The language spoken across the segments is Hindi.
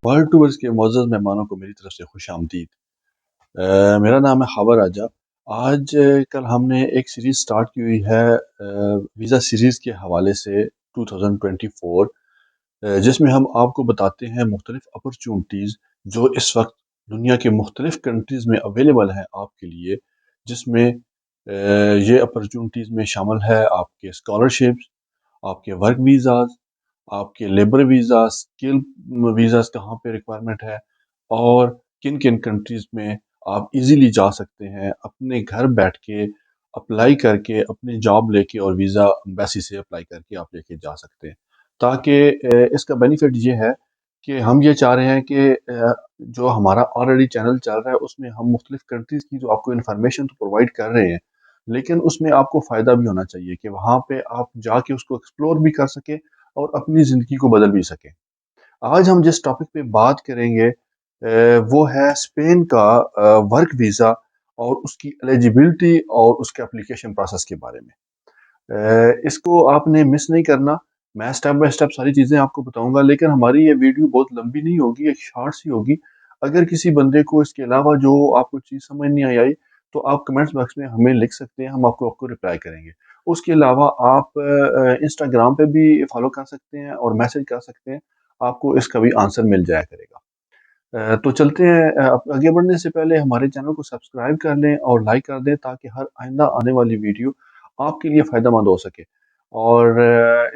वर्ल्ड टूवर्स के मोअज़्ज़ज़ मेहमानों को मेरी तरफ से खुश आमदीद। मेरा नाम है ख़ाबर राजा। आज कल हमने एक सीरीज़ स्टार्ट की हुई है वीज़ा सीरीज़ के हवाले से 2024, जिसमें हम आपको बताते हैं मुख्तलिफ़ अपॉर्चुनिटीज़ जो इस वक्त दुनिया के मुख्तलिफ़ कंट्रीज़ में अवेलेबल हैं आपके लिए, जिसमें ये अपॉर्चुनिटीज़ में शामिल है आपके स्कॉलरशिप्स, आपके वर्क वीज़ाज़, आपके लेबर वीज़ा, स्किल वीज़ाज़ कहाँ पे रिक्वायरमेंट है, और किन-किन कंट्रीज़ में आप इज़िली जा सकते हैं, अपने घर बैठ के अप्लाई करके, अपनी जॉब लेके और वीज़ा एम्बेसी से अप्लाई करके आप लेके जा सकते हैं। ताकि इसका बेनिफिट ये है कि हम ये चाह रहे हैं कि जो हमारा ऑलरेडी चैनल चल रहा है उसमें हम मुख्तलिफ़ कंट्रीज़ की जो आपको इन्फॉर्मेशन तो प्रोवाइड कर रहे हैं, लेकिन उसमें आपको फ़ायदा भी होना चाहिए कि वहाँ पे आप जाके उसको एक्सप्लोर भी कर सकें और अपनी ज़िंदगी को बदल भी सकें। आज हम जिस टॉपिक पे बात करेंगे वो है स्पेन का वर्क वीज़ा और उसकी एलिजिबिलिटी और उसके एप्लीकेशन प्रोसेस के बारे में। इसको आपने मिस नहीं करना। मैं स्टेप बाय स्टेप सारी चीज़ें आपको बताऊँगा, लेकिन हमारी ये वीडियो बहुत लंबी नहीं होगी, एक शॉर्ट सी होगी। अगर किसी बंदे को इसके अलावा जो आपको चीज़ समझ नहीं आई, तो आप कमेंट्स बॉक्स में हमें लिख सकते हैं, हम आपको आपको रिप्लाई करेंगे। उसके अलावा आप इंस्टाग्राम पे भी फॉलो कर सकते हैं और मैसेज कर सकते हैं, आपको इसका भी आंसर मिल जाया करेगा। तो चलते हैं, आगे बढ़ने से पहले हमारे चैनल को सब्सक्राइब कर लें और लाइक कर दें ताकि हर आइंदा आने वाली वीडियो आपके लिए फ़ायदेमंद हो सके। और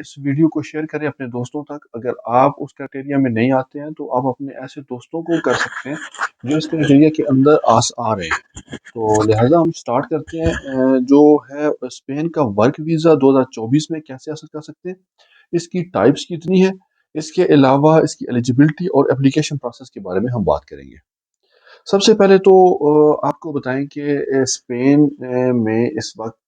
इस वीडियो को शेयर करें अपने दोस्तों तक। अगर आप उस क्राइटेरिया में नहीं आते हैं तो आप अपने ऐसे दोस्तों को कर सकते हैं जो इस क्राइटेरिया के अंदर आ रहे हैं। तो लिहाजा हम स्टार्ट करते हैं। जो है स्पेन का वर्क वीज़ा 2024 में कैसे हासिल कर सकते हैं, इसकी टाइप्स कितनी है, इसके अलावा इसकी एलिजिबिलिटी और एप्लीकेशन प्रोसेस के बारे में हम बात करेंगे। सबसे पहले तो आपको बताएं कि स्पेन में इस वक्त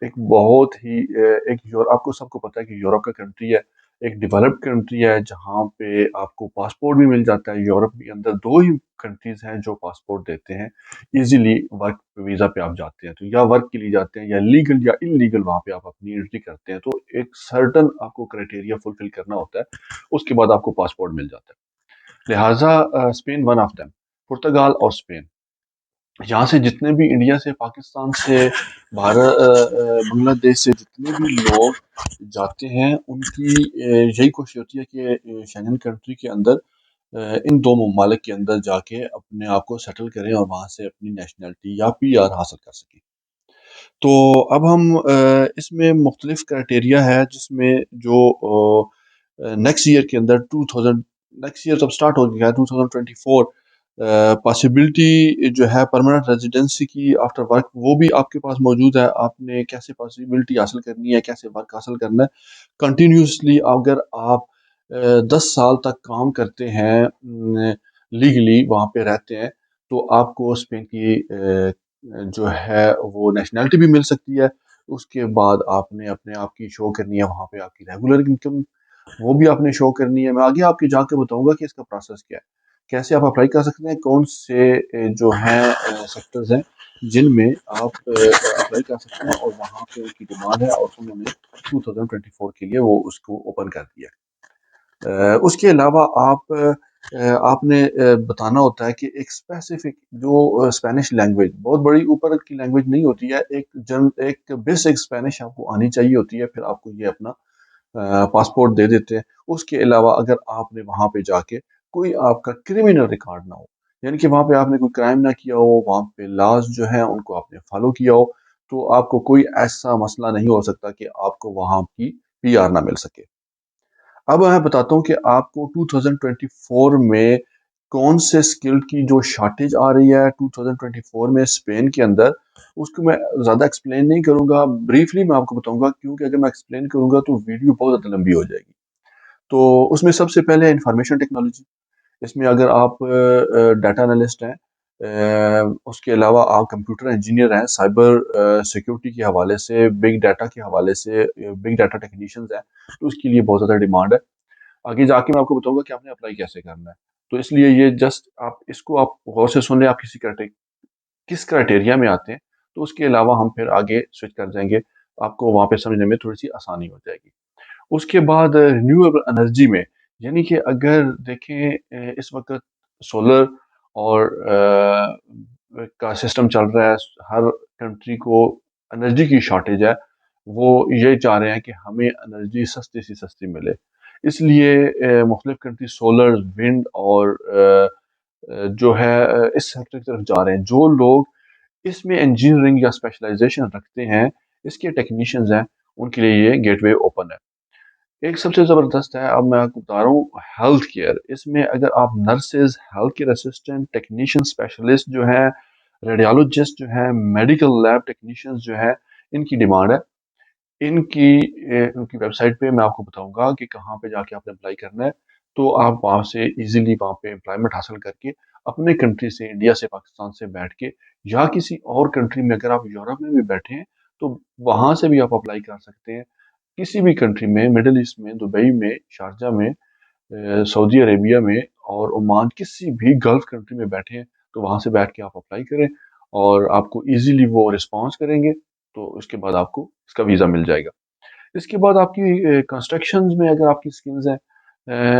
एक बहुत ही एक आपको सबको पता है कि यूरोप का कंट्री है, एक डेवलप्ड कंट्री है जहाँ पे आपको पासपोर्ट भी मिल जाता है। यूरोप के अंदर दो ही कंट्रीज हैं जो पासपोर्ट देते हैं इजीली। वर्क वीज़ा पे आप जाते हैं तो या वर्क के लिए जाते हैं, या लीगल या इलीगल वहाँ पे आप अपनी एंट्री करते हैं, तो एक सर्टन आपको क्राइटेरिया फुलफिल करना होता है, उसके बाद आपको पासपोर्ट मिल जाता है। लिहाजा स्पेन वन ऑफ देम, पुर्तगाल और स्पेन, यहाँ से जितने भी इंडिया से, पाकिस्तान से, भारत, बांग्लादेश से जितने भी लोग जाते हैं उनकी यही कोशिश होती है कि शेंगन कंट्री के अंदर इन दो ममालिक के अंदर जाके अपने आप को सेटल करें और वहाँ से अपनी नेशनलिटी या पीआर हासिल कर सकें। तो अब हम इसमें मुख्तलिफ क्राइटेरिया है जिसमें जो नेक्स्ट ईयर के अंदर 2000, नेक्स्ट ईयर जब स्टार्ट हो गया 2024, पॉसिबिलिटी जो है परमानेंट रेजिडेंसी की आफ्टर वर्क वो भी आपके पास मौजूद है। आपने कैसे पॉसिबिलिटी हासिल करनी है, कैसे वर्क हासिल करना है कंटिन्यूसली। अगर आप 10 साल तक काम करते हैं, लीगली वहाँ पे रहते हैं, तो आपको स्पेन की जो है वो नेशनैलिटी भी मिल सकती है। उसके बाद आपने अपने आप की शो करनी है वहाँ पे, आपकी रेगुलर इनकम वो भी आपने शो करनी है। मैं आगे आपके जाके बताऊंगा कि इसका प्रोसेस क्या है, कैसे आप अप्लाई कर सकते हैं, कौन से जो हैं सेक्टर्स हैं जिनमें आप अप्लाई कर सकते हैं, और वहाँ पे उनकी डिमांड है और उन्होंने 2024 के लिए वो उसको ओपन कर दिया है। उसके अलावा आपने बताना होता है कि एक स्पेसिफिक जो स्पेनिश लैंग्वेज, बहुत बड़ी ऊपर की लैंग्वेज नहीं होती है, एक बेसिक स्पेनिश आपको आनी चाहिए होती है, फिर आपको ये अपना पासपोर्ट दे देते हैं। उसके अलावा अगर आपने वहाँ पे जाके कोई आपका क्रिमिनल रिकॉर्ड ना हो, यानी कि वहाँ पे आपने कोई क्राइम ना किया हो, वहाँ पे लॉज जो है उनको आपने फॉलो किया हो, तो आपको कोई ऐसा मसला नहीं हो सकता कि आपको वहाँ की पीआर ना मिल सके। अब मैं बताता हूँ कि आपको 2024 में कौन से स्किल की जो शॉर्टेज आ रही है 2024 में स्पेन के अंदर, उसको मैं ज़्यादा एक्सप्लेन नहीं करूँगा, ब्रीफली मैं आपको बताऊँगा, क्योंकि अगर मैं एक्सप्लेन करूँगा तो वीडियो बहुत ज़्यादा लंबी हो जाएगी। तो उसमें सबसे पहले इंफॉर्मेशन टेक्नोलॉजी। इसमें अगर आप डाटा एनालिस्ट हैं, उसके अलावा आप कंप्यूटर इंजीनियर हैं, साइबर सिक्योरिटी के हवाले से, बिग डाटा के हवाले से, बिग डाटा टेक्नीशियंस हैं, तो उसके लिए बहुत ज़्यादा डिमांड है। आगे जाके मैं आपको बताऊंगा कि आपने अप्लाई कैसे करना है। तो इसलिए ये जस्ट आप इसको आप गौर से सुन लें, आप किसी किस क्राइटेरिया में आते हैं, तो उसके अलावा हम फिर आगे स्विच कर जाएंगे, आपको वहाँ पे समझने में थोड़ी सी आसानी हो जाएगी। उसके बाद रिन्यूएबल एनर्जी में, यानी कि अगर देखें इस वक्त सोलर और का सिस्टम चल रहा है, हर कंट्री को एनर्जी की शॉर्टेज है, वो ये चाह रहे हैं कि हमें एनर्जी सस्ती सी सस्ती मिले, इसलिए मुख्तलिफ कंट्री सोलर, विंड और जो है इस सेक्टर की तरफ जा रहे हैं। जो लोग इसमें इंजीनियरिंग या स्पेशलाइजेशन रखते हैं, इसके टेक्नीशियंस हैं, उनके लिए ये गेटवे ओपन है। एक सबसे ज़बरदस्त है, अब मैं आपको बता रहा हूँ, हेल्थ केयर। इसमें अगर आप nurses, health care assistant, technician, specialist जो है, रेडियोलॉजिस्ट जो है, मेडिकल लैब टेक्नीशियंस जो है, इनकी डिमांड है। इनकी उनकी वेबसाइट पे मैं आपको बताऊंगा कि कहाँ पे जाके आपने अप्लाई करना है, तो आप वहाँ से इजीली वहाँ पे एम्प्लॉयमेंट हासिल करके अपने कंट्री से, इंडिया से, पाकिस्तान से बैठ के, या किसी और कंट्री में, अगर आप यूरोप में भी बैठे हैं तो वहाँ से भी आप अप्लाई कर सकते हैं। किसी भी कंट्री में, मिडल ईस्ट में, दुबई में, शारजा में, सऊदी अरेबिया में और ओमान, किसी भी गल्फ कंट्री में बैठे हैं तो वहाँ से बैठ के आप अप्लाई करें और आपको इजीली वो रिस्पॉन्स करेंगे, तो उसके बाद आपको इसका वीज़ा मिल जाएगा। इसके बाद आपकी कंस्ट्रक्शन में अगर आपकी स्किल्स हैं,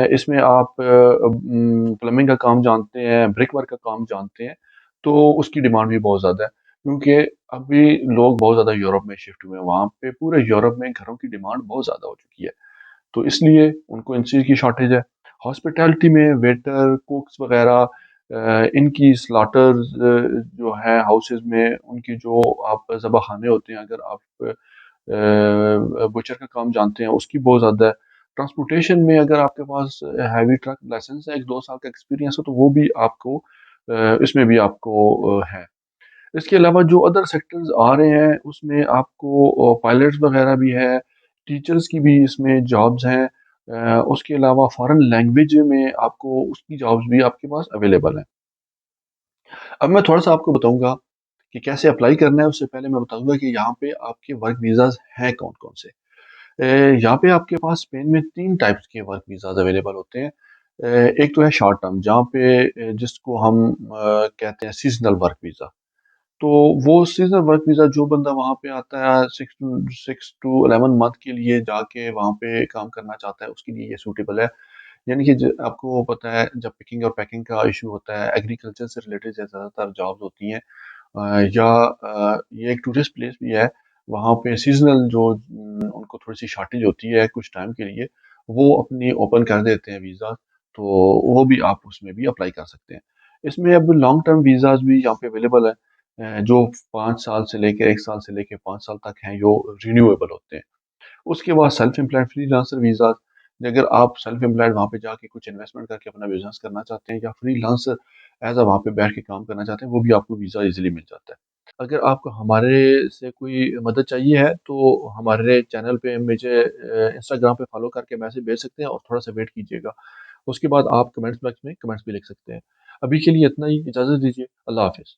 इसमें आप प्लम्बिंग का काम जानते हैं, ब्रिक वर्क का काम जानते हैं, तो उसकी डिमांड भी बहुत ज़्यादा है, क्योंकि अभी लोग बहुत ज़्यादा यूरोप में शिफ्ट हुए हैं, वहाँ पे पूरे यूरोप में घरों की डिमांड बहुत ज़्यादा हो चुकी है, तो इसलिए उनको इन चीज़ की शॉर्टेज है। हॉस्पिटैलिटी में वेटर, कुक्स वगैरह, इनकी स्लॉटर्स जो है हाउसेज में, उनकी जो आप ज़बाखाने होते हैं, अगर आप बुचर का काम जानते हैं, उसकी बहुत ज़्यादा है। ट्रांसपोर्टेशन में अगर आपके पास हैवी ट्रक लाइसेंस है, 1-2 साल का एक्सपीरियंस है, तो वो भी आपको इसमें भी आपको है। इसके अलावा जो अदर सेक्टर्स आ रहे हैं, उसमें आपको पायलट्स वगैरह भी है, टीचर्स की भी इसमें जॉब्स हैं। उसके अलावा फॉरेन लैंग्वेज में आपको उसकी जॉब्स भी आपके पास अवेलेबल हैं। अब मैं थोड़ा सा आपको बताऊंगा कि कैसे अप्लाई करना है, उससे पहले मैं बताऊंगा कि यहाँ पे आपके वर्क वीज़ाज हैं कौन कौन से। यहाँ पे आपके पास स्पेन में 3 टाइप्स के वर्क वीज़ाज अवेलेबल होते हैं। एक तो है शॉर्ट टर्म, जहाँ पे जिसको हम कहते हैं सीजनल वर्क वीज़ा। तो वो सीजनल वर्क वीज़ा, जो बंदा वहाँ पे आता है 6 to 11 मंथ के लिए जाके वहाँ पे काम करना चाहता है, उसके लिए ये सूटेबल है। यानी कि आपको पता है, जब पिकिंग और पैकिंग का इशू होता है, एग्रीकल्चर से रिलेटेड ज़्यादातर जॉब्स होती हैं, या ये एक टूरिस्ट प्लेस भी है, वहाँ पे सीजनल जो उनको थोड़ी सी शॉर्टेज होती है कुछ टाइम के लिए, वो अपनी ओपन कर देते हैं वीज़ा, तो वो भी आप उसमें भी अप्लाई कर सकते हैं। इसमें अब लॉन्ग टर्म वीज़ाज भी यहाँ पे अवेलेबल है, जो 5 साल से लेकर, 1 साल से लेकर 5 साल तक हैं, जो रिन्यूएबल होते हैं। उसके बाद सेल्फ एम्प्लॉयड फ्रीलांसर वीज़ा, अगर आप सेल्फ एम्प्लॉयड वहाँ पे जाके कुछ इन्वेस्टमेंट करके अपना बिजनेस करना चाहते हैं, या फ्रीलांसर एज वहाँ पे बैठ के काम करना चाहते हैं, वो भी आपको वीज़ा इजीली मिल जाता है। अगर आपको हमारे से कोई मदद चाहिए है, तो हमारे चैनल पे मुझे इंस्टाग्राम पे फॉलो करके मैसेज भेज सकते हैं और थोड़ा सा वेट कीजिएगा। उसके बाद आप कमेंट्स बॉक्स में कमेंट्स भी लिख सकते हैं। अभी के लिए इतना ही, इजाज़त दीजिए। अल्लाह हाफिज़।